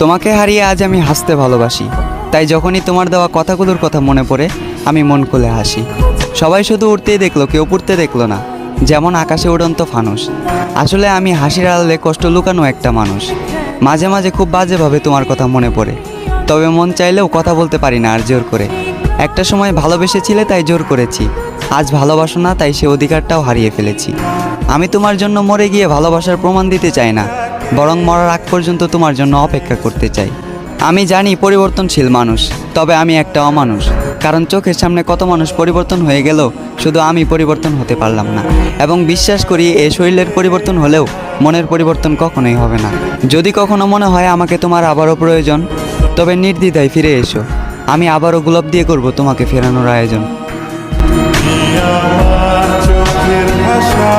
তোমাকে হারিয়ে আজ আমি হাসতে ভালোবাসি, তাই যখনই তোমার দেওয়া কথাগুলোর কথা মনে পড়ে আমি মন খুলে হাসি। সবাই শুধু উড়তেই দেখলো, কেউ পড়তে দেখলো না, যেমন আকাশে উড়ন্ত ফানুস। আসলে আমি হাসির আড়ালে কষ্ট লুকানো একটা মানুষ। মাঝে মাঝে খুব বাজেভাবে তোমার কথা মনে পড়ে, তবে মন চাইলেও কথা বলতে পারি না আর জোর করে। একটা সময় ভালোবেসেছিলে তাই জোর করেছি, আজ ভালোবাসো না তাই সে অধিকারটাও হারিয়ে ফেলেছি। আমি তোমার জন্য মরে গিয়ে ভালোবাসার প্রমাণ দিতে চাই না, বরং মরার আগ পর্যন্ত তোমার জন্য অপেক্ষা করতে চাই। আমি জানি পরিবর্তনশীল মানুষ, তবে আমি একটা অমানুষ। কারণ চোখের সামনে কত মানুষ পরিবর্তন হয়ে গেল, শুধু আমি পরিবর্তন হতে পারলাম না। এবং বিশ্বাস করি এই শরীরের পরিবর্তন হলেও মনের পরিবর্তন কখনোই হবে না। যদি কখনো মনে হয় আমাকে তোমার আবারও প্রয়োজন, তবে নির্দ্বিধায় ফিরে এসো, আমি আবারও গোলাপ দিয়ে করব তোমাকে ফেরানোর আয়োজন। চোখের ভাষা